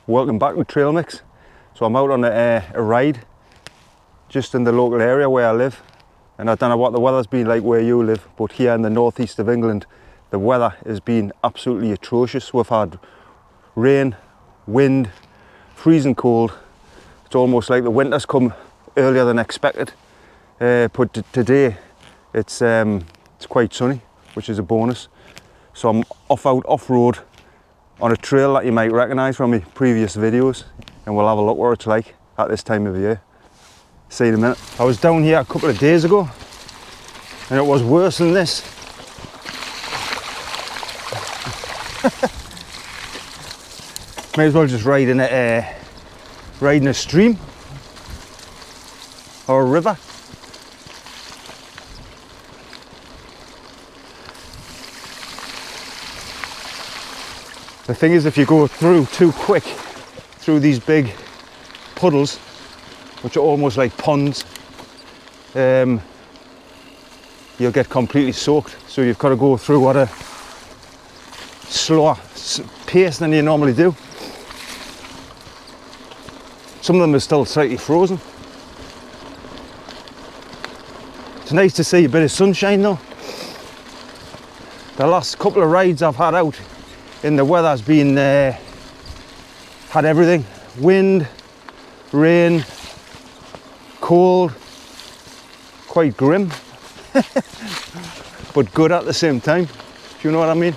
Welcome back to Trail Mix. So I'm out on a ride just in the local area where I live, and I don't know what the weather's been like where you live, but here in the northeast of England the weather has been absolutely atrocious. We've had rain, wind, freezing cold. It's almost like the winter's come earlier than expected, but today it's quite sunny, which is a bonus. So I'm off-road on a trail that you might recognise from my previous videos, and we'll have a look what it's like at this time of year. See you in a minute. I was down here a couple of days ago and it was worse than this. May as well just ride in a stream or a river. The thing is, if you go through too quick through these big puddles, which are almost like ponds, you'll get completely soaked. So you've got to go through at a slower pace than you normally do. Some of them are still slightly frozen. It's nice to see a bit of sunshine though. The last couple of rides I've had out in the weather has been had everything: wind, rain, cold, quite grim, but good at the same time, if you know what I mean.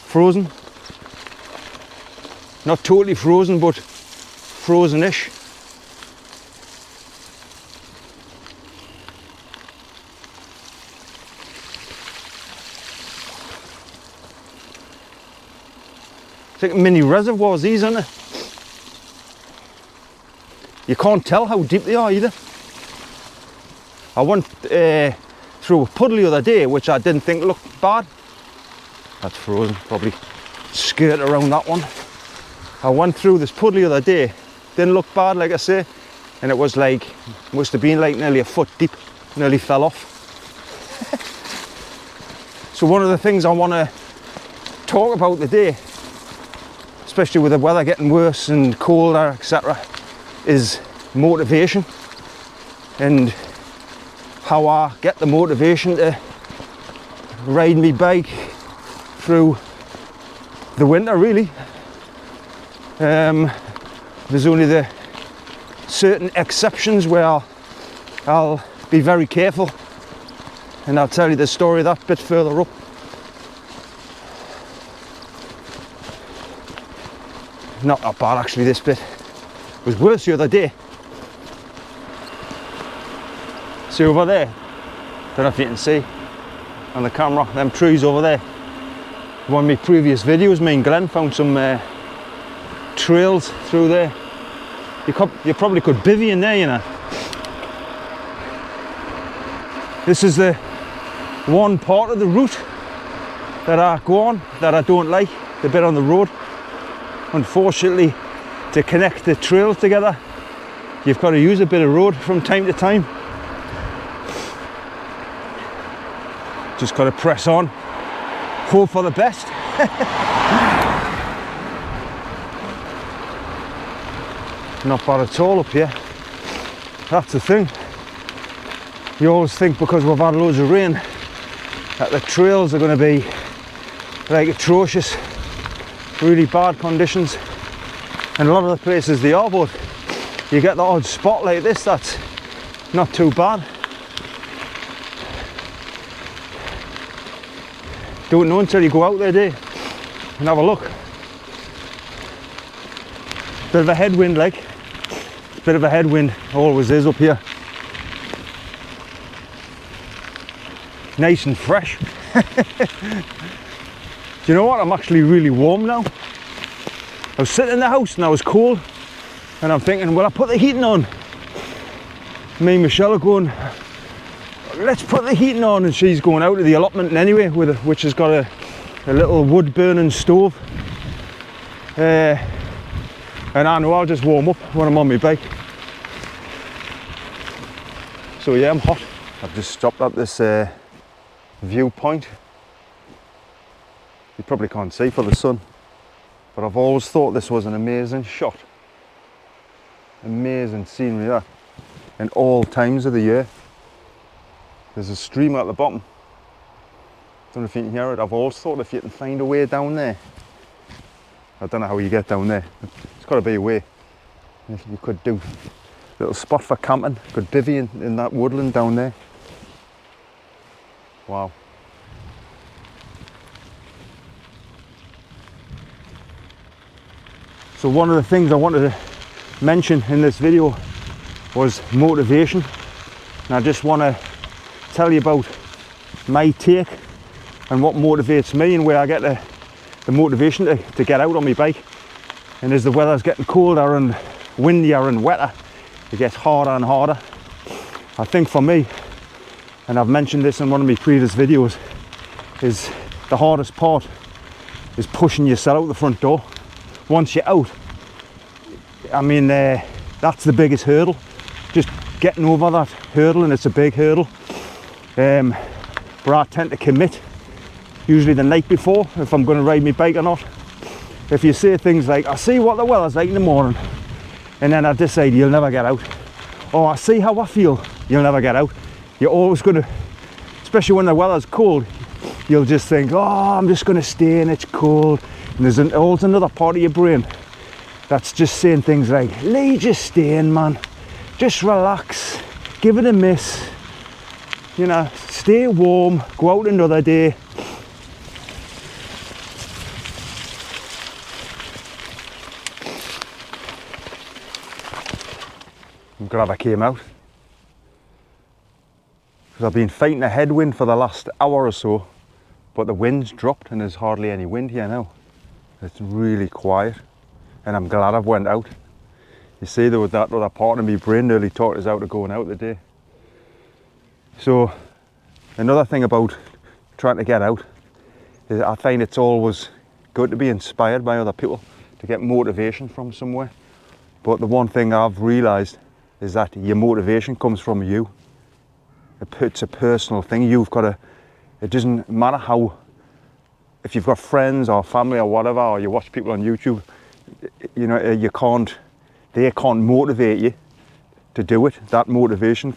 Frozen, not totally frozen, but frozen-ish. It's like mini reservoirs, these, aren't they? You can't tell how deep they are either. I went through a puddle the other day, which I didn't think looked bad. That's frozen, probably skirt around that one. I went through this puddle the other day, didn't look bad, like I say, and it was like, must have been like nearly a foot deep, nearly fell off. So one of the things I want to talk about today, especially with the weather getting worse and colder, etc., is motivation, and how I get the motivation to ride my bike through the winter, really. There's only the certain exceptions where I'll be very careful, and I'll tell you the story that bit further up. Not that bad actually, this bit. It was worse the other day. See over there? Don't know if you can see on the camera, them trees over there. One of my previous videos, me and Glenn found some trails through there. You probably could bivvy in there, you know. This is the one part of the route that I go on that I don't like, the bit on the road. Unfortunately, to connect the trails together, you've got to use a bit of road from time to time. Just got to press on, hope for the best. Not bad at all up here. That's the thing. You always think because we've had loads of rain that the trails are going to be like atrocious, really bad conditions, and a lot of the places they are, but you get the odd spot like this that's not too bad. Don't know until you go out there, do you, and have a look. Bit of a headwind, like. Bit of a headwind, always is up here. Nice and fresh. Do you know what? I'm actually really warm now. I was sitting in the house and I was cold, and I'm thinking, well, I put the heating on. Me and Michelle are going, let's put the heating on, and she's going out to the allotment anyway, which has got a little wood burning stove. And I know I'll just warm up when I'm on my bike. So yeah, I'm hot. I've just stopped at this viewpoint. You probably can't see for the sun, but I've always thought this was an amazing shot. Amazing scenery that, in all times of the year. There's a stream at the bottom. Don't know if you can hear it. I've always thought if you can find a way down there, I don't know how you get down there. It's got to be a way. If you could do a little spot for camping, could bivvy in that woodland down there. Wow. So one of the things I wanted to mention in this video was motivation, and I just want to tell you about my take and what motivates me and where I get the motivation to get out on my bike. And as the weather's getting colder and windier and wetter, it gets harder and harder. I think for me, and I've mentioned this in one of my previous videos, is the hardest part is pushing yourself out the front door. Once you're out, I mean, that's the biggest hurdle. Just getting over that hurdle, and it's a big hurdle. But I tend to commit, usually the night before, if I'm going to ride my bike or not. If you say things like, I see what the weather's like in the morning, and then I decide you'll never get out. Or I see how I feel, you'll never get out. You're always going to, especially when the weather's cold, you'll just think, oh, I'm just going to stay and it's cold. And there's always another part of your brain that's just saying things like, Lee, just stay in, man. Just relax, give it a miss. You know, stay warm, go out another day. I'm glad I came out, because I've been fighting a headwind for the last hour or so, but the wind's dropped and there's hardly any wind here now. It's really quiet, and I'm glad I've went out. You see, there was that other part of my brain nearly talked us out of going out today. So another thing about trying to get out is I find it's always good to be inspired by other people, to get motivation from somewhere. But the one thing I've realised is that your motivation comes from you. It's a personal thing. You've got to, it doesn't matter how, if you've got friends or family or whatever, or you watch people on YouTube, you know, they can't motivate you to do it. That motivation,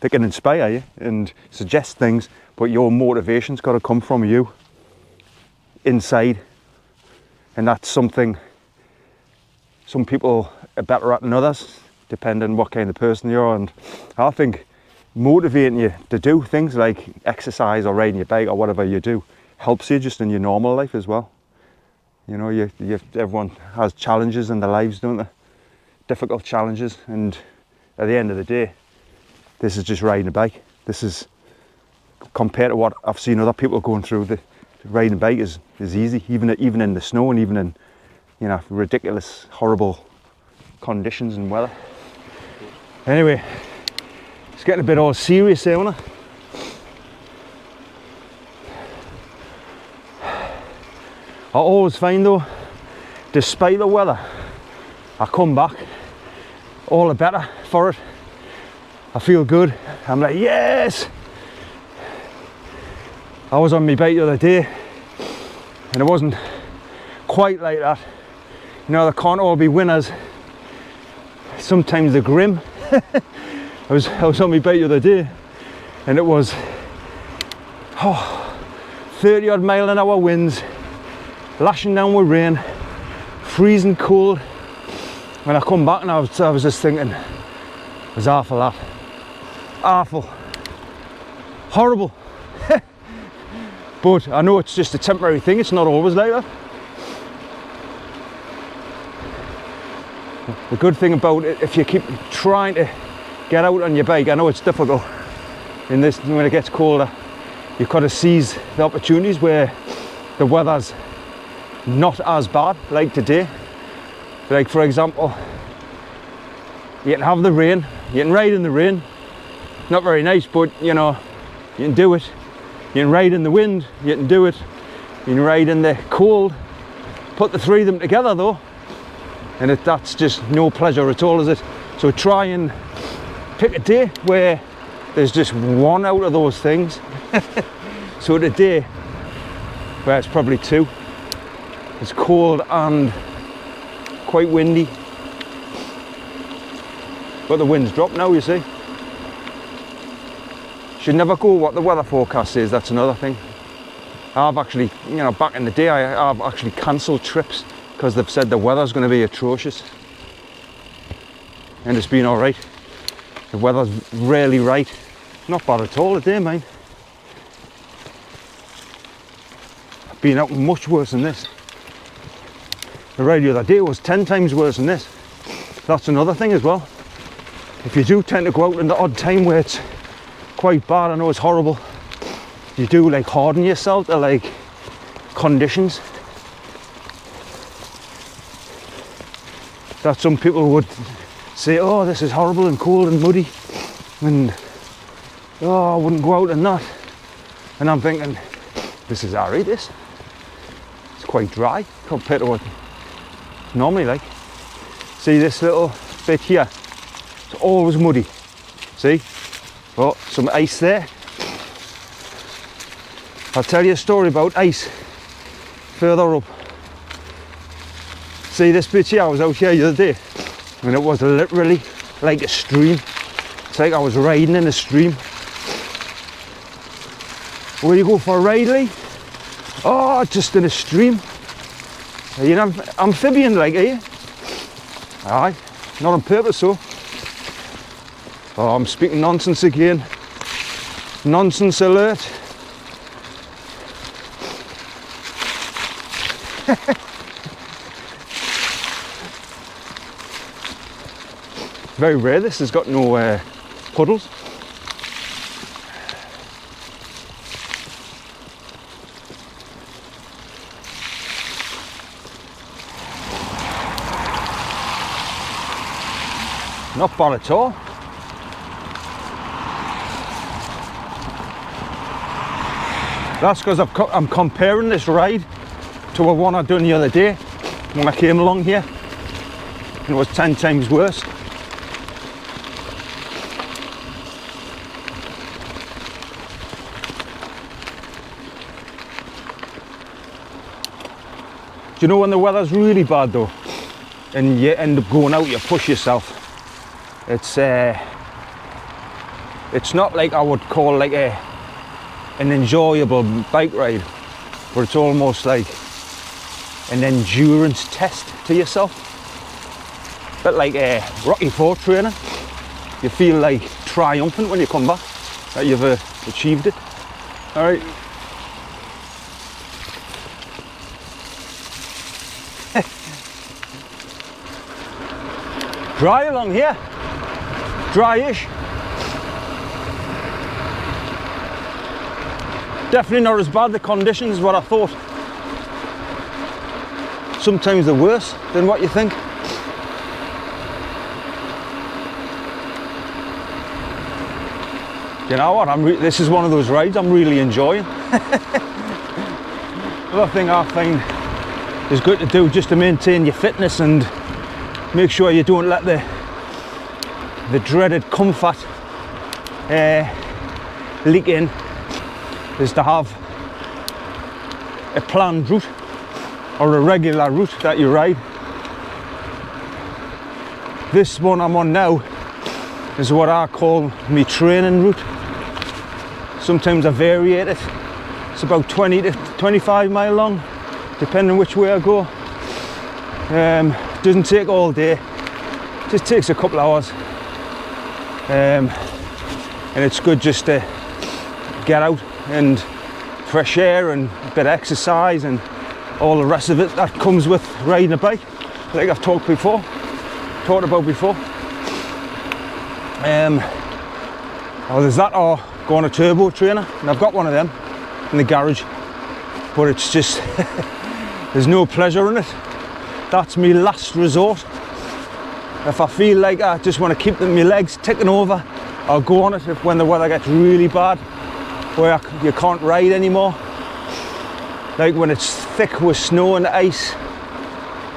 they can inspire you and suggest things, but your motivation's got to come from you, inside. And that's something some people are better at than others, depending on what kind of person you are. And I think motivating you to do things like exercise or riding your bike or whatever you do helps you just in your normal life as well. You know, everyone has challenges in their lives, don't they? Difficult challenges, and at the end of the day, this is just riding a bike. This is, compared to what I've seen other people going through, the riding a bike is easy, even in the snow and even in, you know, ridiculous, horrible conditions and weather. Anyway, it's getting a bit all serious here, isn't it? I always find though, despite the weather, I come back all the better for it. I feel good. I'm like, yes! I was on my bike the other day and it wasn't quite like that. You know, there can't all be winners. Sometimes they're grim. I was on my bike the other day and it was 30 odd mile an hour winds, lashing down with rain, freezing cold. When I come back and I was just thinking, it was awful that. Awful. Horrible. But I know it's just a temporary thing, it's not always like that. The good thing about it, if you keep trying to get out on your bike, I know it's difficult in this, when it gets colder, you've got to seize the opportunities where the weather's not as bad, like today. Like for example, you can have the rain, you can ride in the rain, not very nice, but you know, you can do it. You can ride in the wind, you can do it. You can ride in the cold. Put the three of them together though, and that's just no pleasure at all, is it? So try and pick a day where there's just one out of those things. So today, well, it's probably 2. It's cold and quite windy. But the wind's dropped now, you see. Should never go what the weather forecast says, that's another thing. I've actually, you know, back in the day, I've actually cancelled trips because they've said the weather's going to be atrocious. And it's been alright. The weather's rarely right. Not bad at all today, mate. I've been out much worse than this. The ride the other day was 10 times worse than this. That's another thing as well. If you do tend to go out in the odd time where it's quite bad, I know it's horrible, you do like harden yourself to like conditions that some people would say, oh, this is horrible and cold and muddy and oh, I wouldn't go out in that. And I'm thinking, this is alright, this. It's quite dry compared to what it's normally like. See this little bit here? It's always muddy. See? Oh, some ice there. I'll tell you a story about ice further up. See this bit here? I was out here the other day and it was literally like a stream. It's like I was riding in a stream. Where you go for a ride, Lee? Oh, just in a stream. Are you an amphibian like, are you? Aye, not on purpose so. Oh, I'm speaking nonsense again. Nonsense alert. Very rare this has got no puddles. Not bad at all. That's because I'm comparing this ride to a one I done the other day when I came along here. And it was 10 times worse. Do you know when the weather's really bad though, and you end up going out, you push yourself? It's not like I would call like an enjoyable bike ride, but it's almost like an endurance test to yourself. A bit like a Rocky IV training. You feel like triumphant when you come back that you've achieved it. All right. Dry along here. Dryish. Definitely not as bad the conditions as what I thought. Sometimes they're worse than what you think. You know what? This is one of those rides I'm really enjoying. Another thing I find is good to do just to maintain your fitness and make sure you don't let the dreaded comfort leak in, is to have a planned route or a regular route that you ride. This one I'm on now is what I call my training route. Sometimes I vary it. It's about 20 to 25 mile long, depending which way I go. Doesn't take all day, just takes a couple hours. And it's good just to get out and fresh air and a bit of exercise and all the rest of it that comes with riding a bike, like I've talked about before. Or there's that, or go on a turbo trainer, and I've got one of them in the garage, but it's just there's no pleasure in it. That's my last resort. If I feel like I just want to keep my legs ticking over, I'll go on it when the weather gets really bad, where you can't ride anymore. Like when it's thick with snow and ice.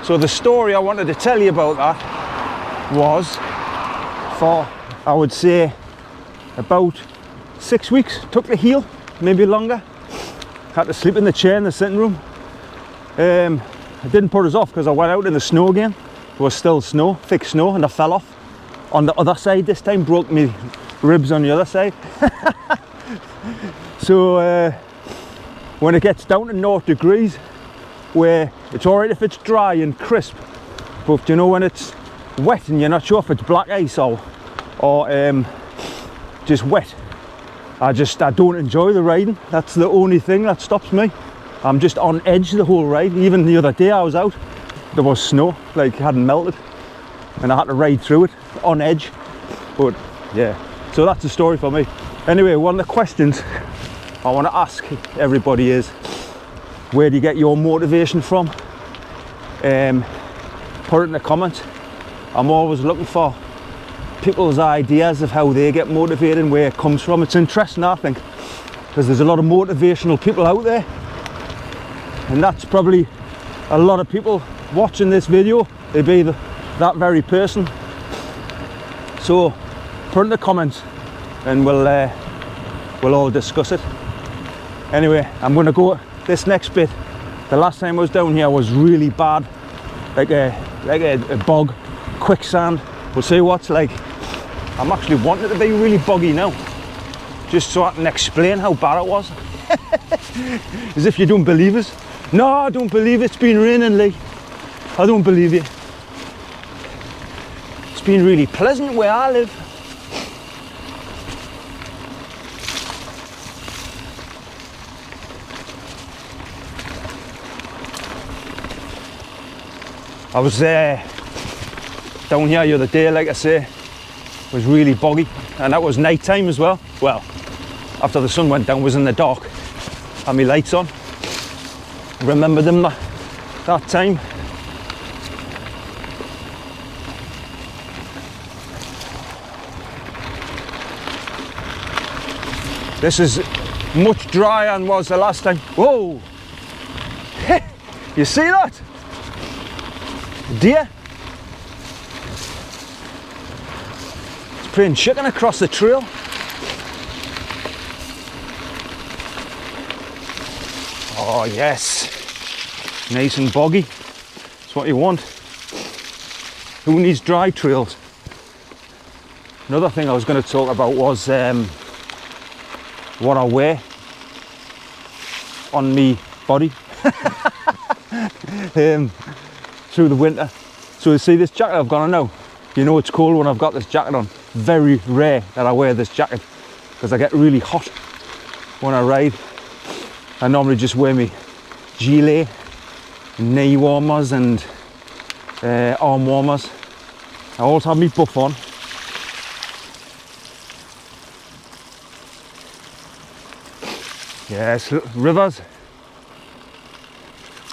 So the story I wanted to tell you about that was for, I would say, about 6 weeks. Took to heal, maybe longer. Had to sleep in the chair in the sitting room. It didn't put us off because I went out in the snow again. There was still snow, thick snow, and I fell off on the other side this time, broke me ribs on the other side. So when it gets down to 0 degrees, where it's alright if it's dry and crisp, but you know, when it's wet and you're not sure if it's black ice or just wet, I don't enjoy the riding. That's the only thing that stops me. I'm just on edge the whole ride. Even the other day I was out, there was snow, like it hadn't melted, and I had to ride through it on edge. But yeah, so that's the story for me. Anyway, one of the questions I want to ask everybody is, where do you get your motivation from? Put it in the comments. I'm always looking for people's ideas of how they get motivated and where it comes from. It's interesting, I think, because there's a lot of motivational people out there, and that's probably a lot of people watching this video. They'd be that very person. So put in the comments and we'll all discuss it. Anyway, I'm going to go this next bit. The last time I was down here was really bad, like a bog, quicksand. We'll see what's like. I'm actually wanting it to be really boggy now, just so I can explain how bad it was. As if you don't believe us. No, I don't believe it. It's been raining, Lee. I don't believe you. It's been really pleasant where I live. I was down here the other day, like I say, it was really boggy, and that was night time as well. Well, after the sun went down, it was in the dark, had my lights on. Remember them that time. This is much drier than was the last time. Whoa! You see that? Deer. It's playing chicken across the trail. Oh yes, nice and boggy. That's what you want. Who needs dry trails? Another thing I was going to talk about was what I wear on me body through the winter. So you see this jacket I've got on now, you know it's cold when I've got this jacket on. Very rare that I wear this jacket because I get really hot when I ride. I normally just wear me gilet, knee warmers and arm warmers. I always have my buff on. Yes, rivers.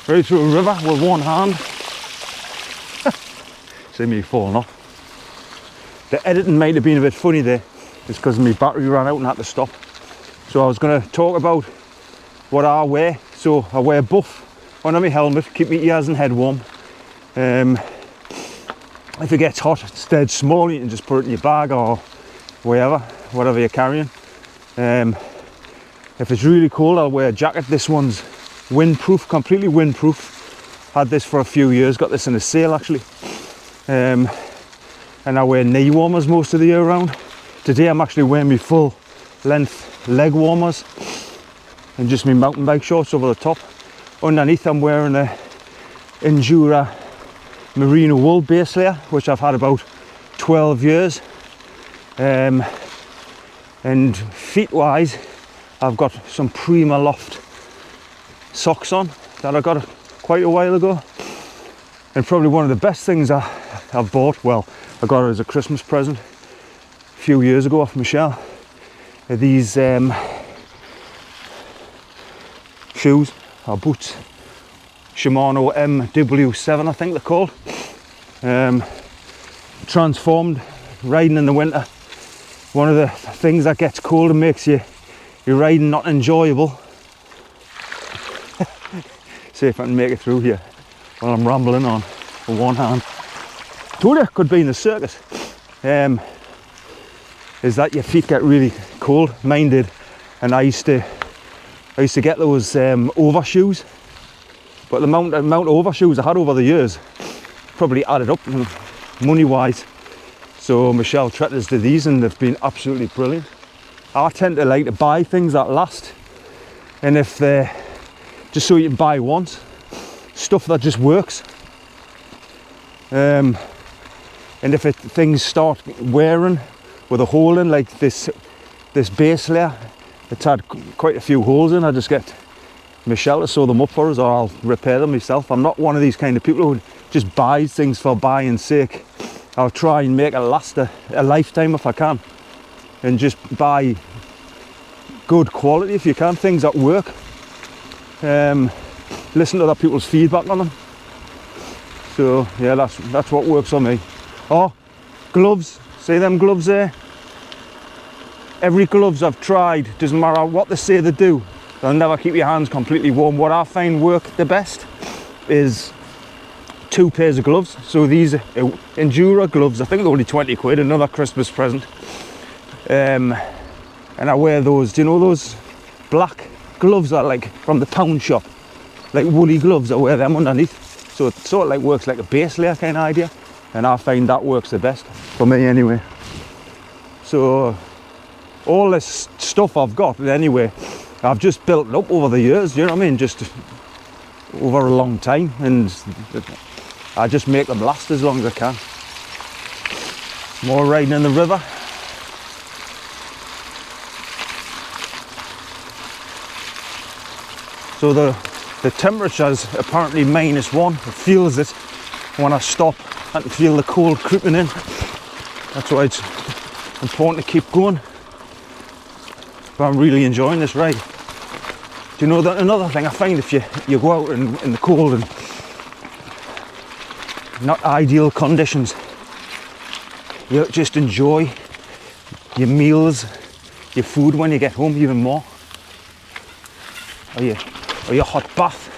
Right through a river with one hand. See me falling off. The editing might have been a bit funny there. It's because my battery ran out and had to stop. So I was going to talk about what I wear. So I wear buff under my helmet, keep my ears and head warm. If it gets hot, it's dead small, you can just put it in your bag or whatever you're carrying. If it's really cold, I'll wear a jacket. This one's windproof, completely windproof. Had this for a few years, got this in a sale actually. And I wear knee warmers most of the year round. Today I'm actually wearing my full length leg warmers and just my mountain bike shorts over the top. Underneath I'm wearing a Endura merino wool base layer, which I've had about 12 years. And feet wise, I've got some Prima Loft socks on that I got quite a while ago. And probably one of the best things I've bought, well, I got it as a Christmas present a few years ago off Michelle, are these shoes or boots, Shimano MW7 I think they're called. Transformed, riding in the winter. One of the things that gets cold and makes your riding not enjoyable. See if I can make it through here while I'm rambling on with one hand. Told you, could be in the circus. Is that your feet get really cold. Mine did, and I used to I used to get those overshoes, but the amount of overshoes I had over the years probably added up money wise. So Michelle treated us to these and they've been absolutely brilliant. I tend to like to buy things that last, and if they're just so you can buy once, stuff that just works. And if things start wearing with a hole in, like this base layer, it's had quite a few holes in, I just get Michelle to sew them up for us, or I'll repair them myself. I'm not one of these kind of people who just buys things for buying's sake. I'll try and make it last a lifetime if I can, and just buy good quality if you can, things that work. Listen to other people's feedback on them. So yeah, that's what works on me. Oh, gloves, see them gloves there? Every gloves I've tried, doesn't matter what they say they do, they'll never keep your hands completely warm. What I find work the best is 2 pairs of gloves. So these Endura gloves, I think they're only 20 quid, another Christmas present. And I wear those, do you know those black gloves that are like from the pound shop? Like woolly gloves, I wear them underneath. So it sort of like works like a base layer kind of idea. And I find that works the best, for me anyway. So all this stuff I've got, anyway, I've just built it up over the years, you know what I mean? Just over a long time, and I just make them last as long as I can. More riding in the river. So the temperature's apparently -1. It feels it when I stop. I can feel the cold creeping in. That's why it's important to keep going. But I'm really enjoying this ride. Do you know that another thing I find, if you go out in the cold and not ideal conditions, you just enjoy your meals, your food when you get home even more. Or your hot bath,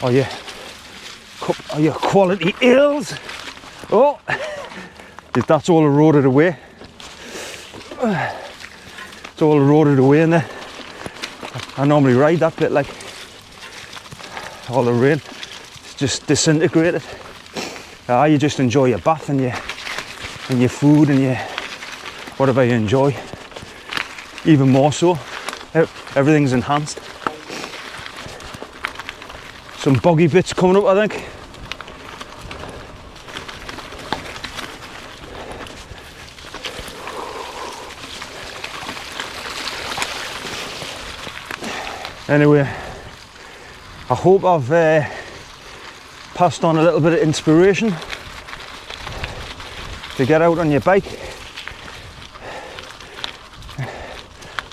or your quality ales. Oh, that's all eroded away. It's all eroded away in there. I normally ride that bit, like all the rain, it's just disintegrated. You just enjoy your bath and your food and your whatever you enjoy. Even more so, everything's enhanced. Some boggy bits coming up, I think. Anyway, I hope I've passed on a little bit of inspiration to get out on your bike.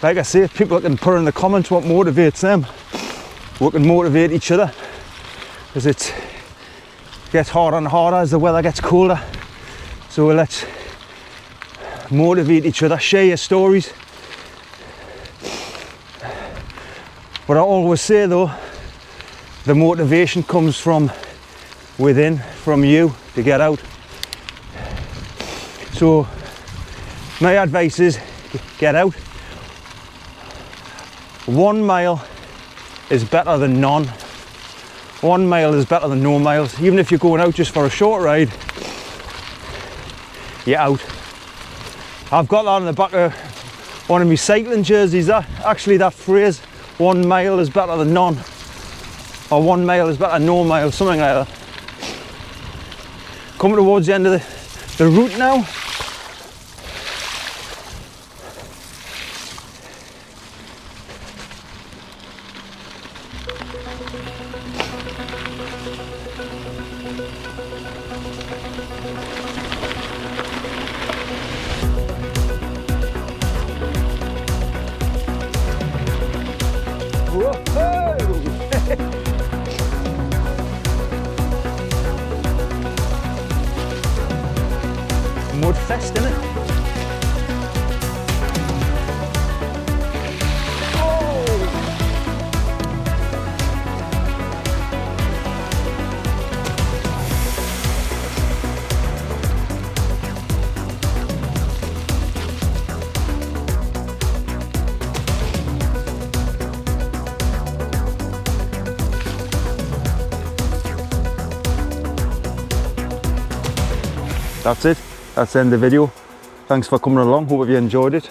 Like I say, people can put in the comments what motivates them. We can motivate each other, because it gets harder and harder as the weather gets colder. So let's motivate each other, share your stories. But I always say though, the motivation comes from within, from you, to get out. So my advice is get out. 1 mile is better than none. 1 mile is better than no miles. Even if you're going out just for a short ride, you're out. I've got that on the back of one of my cycling jerseys, actually that phrase, 1 mile is better than none, or 1 mile is better than no miles, something like that. Coming towards the end of the route now. Mud fest, innit? that's it. That's the end of the video. Thanks for coming along. Hope you enjoyed it.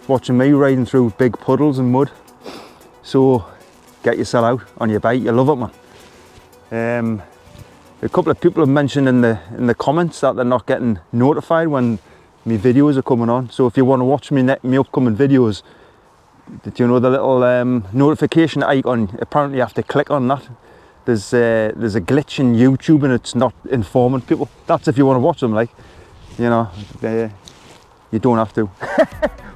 Watching me riding through big puddles and mud. So get yourself out on your bike. You love it, man. A couple of people have mentioned in the comments that they're not getting notified when my videos are coming on. So if you want to watch me upcoming videos, did you know the little notification icon? Apparently you have to click on that. There's a glitch in YouTube and it's not informing people. That's if you want to watch them, like, you know, you don't have to.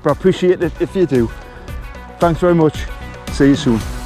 But I appreciate it if you do. Thanks very much. See you soon.